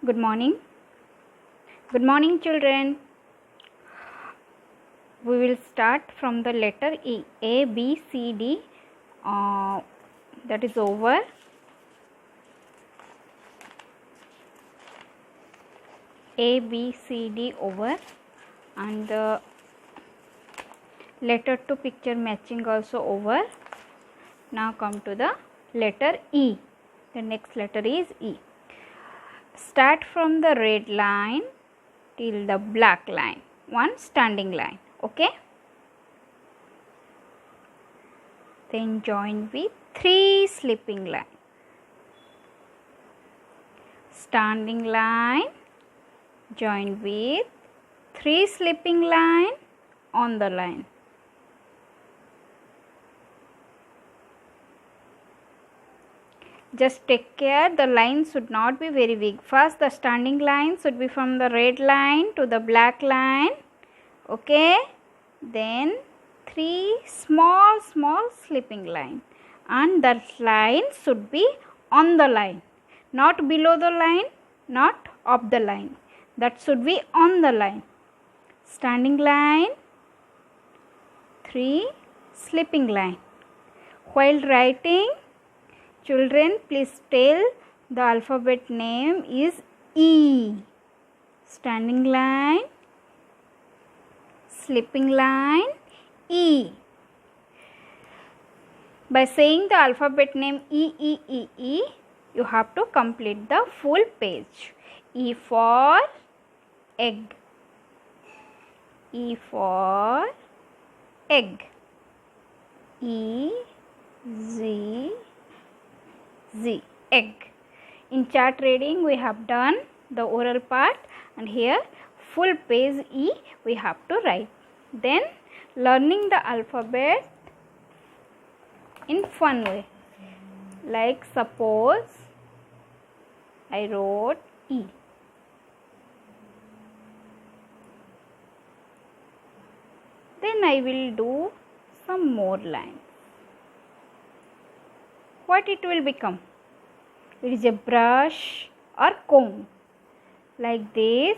Good morning. Good morning, children. We will start from the letter E. A, B, C, D. That is over. A, B, C, D over. And the letter to picture matching also over. Now come to the letter E. The next letter is E. Start from the red line till the black line. One standing line. Okay. Then join with 3 slipping line. Standing line. Join with 3 slipping line on the line. Just take care, the line should not be very big. First the standing line should be from the red line to the black line. Okay. Then 3 small slipping line, and that line should be on the line, not below the line, not up the line. That should be on the line. Standing line, 3 slipping line. While writing, children, please tell the alphabet name is E. Standing line, slipping line, E. By saying the alphabet name E, you have to complete the full page. E for egg. E for egg. E, Z, Z, egg. In chart reading we have done the oral part, and here full page E we have to write. Then learning the alphabet in fun way. Like suppose I wrote E. Then I will do some more lines. What it will become? It is a brush or comb. Like this.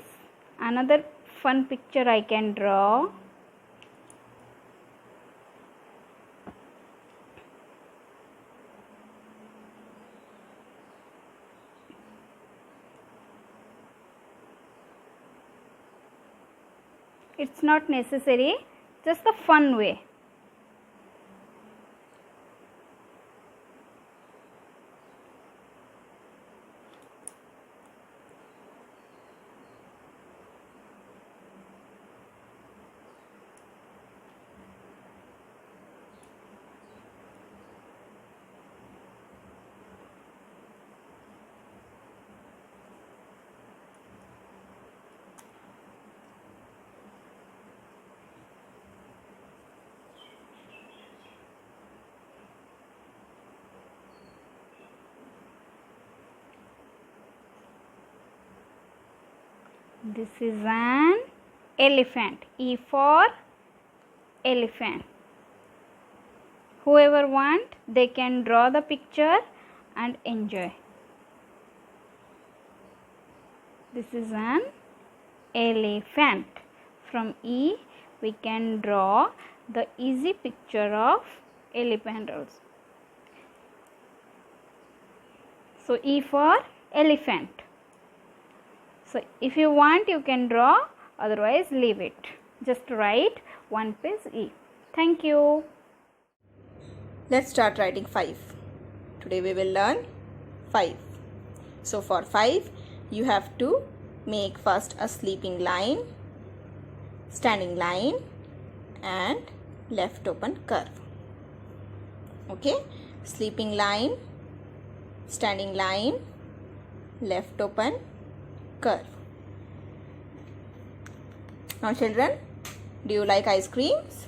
Another fun picture I can draw. It's not necessary, just the fun way. This is an elephant. E for elephant. Whoever want, they can draw the picture and enjoy. This is an elephant. From E we can draw the easy picture of elephant also. So E for elephant. So if you want, you can draw, otherwise leave it. Just write one page E. Thank you. Let's start writing 5. Today we will learn 5. So for 5, you have to make first a sleeping line, standing line, and left open curve. Okay, sleeping line, standing line, left open curve. Now children, do you like ice creams?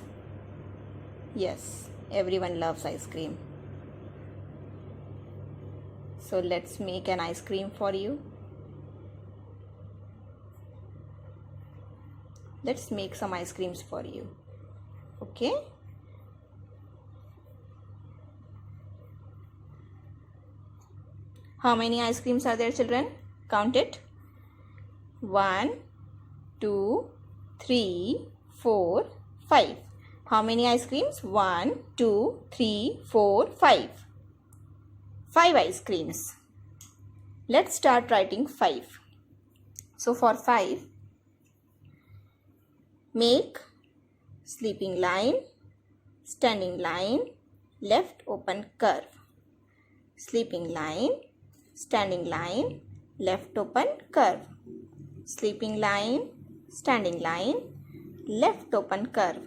Yes, everyone loves ice cream. So let's make an ice cream for you. Let's make some ice creams for you. Okay? How many ice creams are there, children? Count it. 1, 2, 3, 4, 5. How many ice creams? 1, 2, 3, 4, 5. 5 ice creams. Let's start writing 5. So for 5, make sleeping line, standing line, left open curve. Sleeping line, standing line, left open curve. Sleeping line, standing line, left open curve.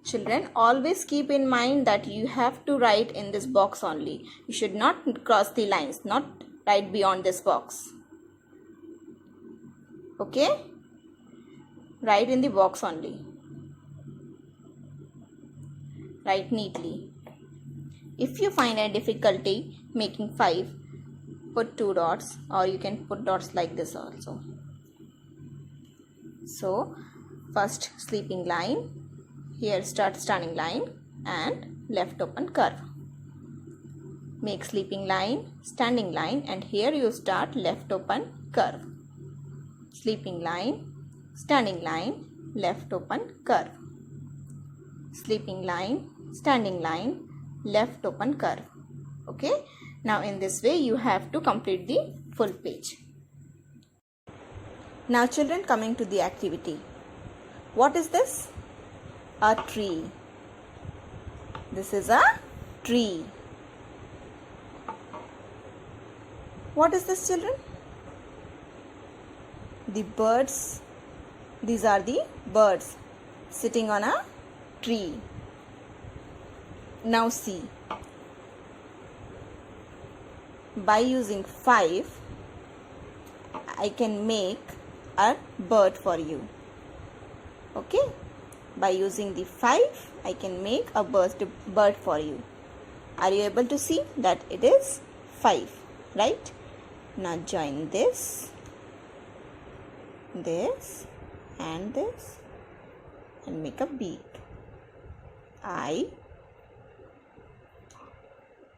Children, always keep in mind that you have to write in this box only. You should not cross the lines, not write beyond this box. Okay? Write in the box only. Write neatly. If you find a difficulty making 5, put 2 dots, or you can put dots like this also. So, first sleeping line, here start standing line and left open curve. Make sleeping line, standing line, and here you start left open curve. Sleeping line, standing line, left open curve. Sleeping line, standing line, left open curve. Okay, now in this way you have to complete the full page. Now children, coming to the activity. What is this? A tree. This is a tree. What is this, children? The birds. These are the birds sitting on a tree. Now see. By using 5, I can make a bird for you. Okay? By using the 5, I can make a bird for you. Are you able to see that it is 5, right? Now join this, and this, and make a beak. I,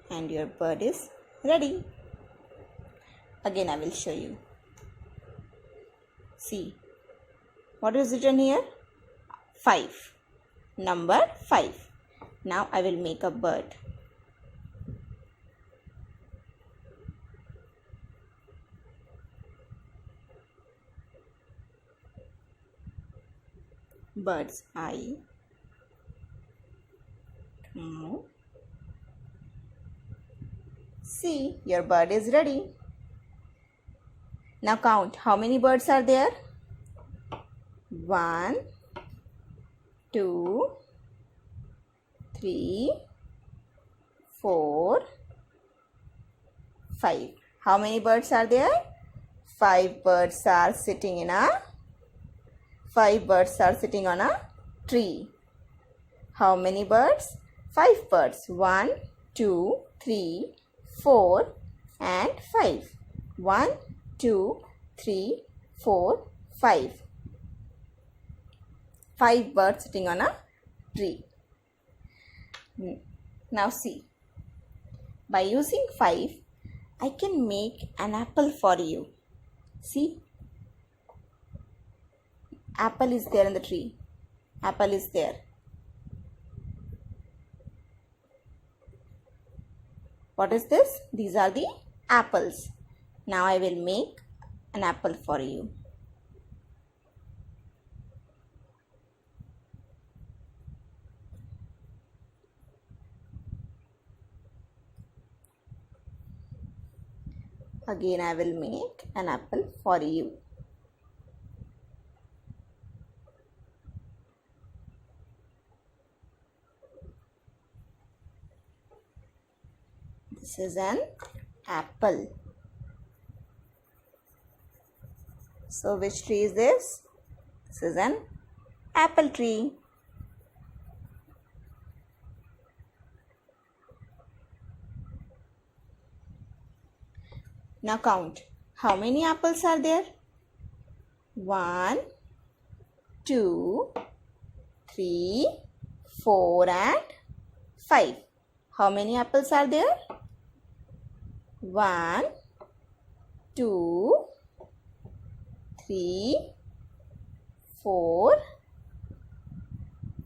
and your bird is ready. Again I will show you. See, what is written here? 5. Number 5. Now I will make a bird. Bird's eye. Now, see, your bird is ready. Now count. How many birds are there? 1, 2, 3, 4, 5. How many birds are there? 5 birds are sitting in a 5 birds are sitting on a tree. How many birds? 5 birds. 1, 2, 3, 4 and 5. 1, 2, 3, 4, 5. 5 birds sitting on a tree. Now see. By using 5, I can make an apple for you. See? Apple is there in the tree. Apple is there. What is this? These are the apples. Now I will make an apple for you. Again I will make an apple for you. This is an apple. So which tree is this? This is an apple tree. Now count. How many apples are there? 1, 2, 3, 4 and 5. How many apples are there? 1, 2, 3, 4,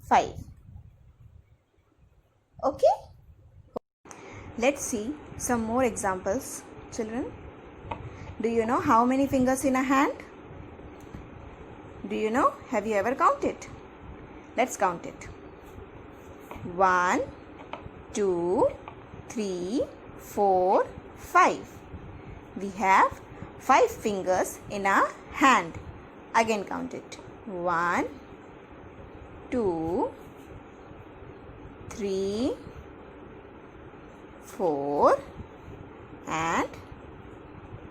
5. Okay? Let's see some more examples, children. Do you know how many fingers in a hand? Do you know? Have you ever counted? Let's count it. 1, 2, 3, 4, 5. We have 5 fingers in a hand. Again count it. 1, 2, 3, 4 and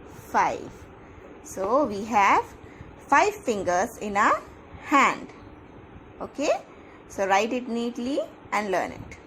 5. So we have 5 fingers in a hand. Okay? So write it neatly and learn it.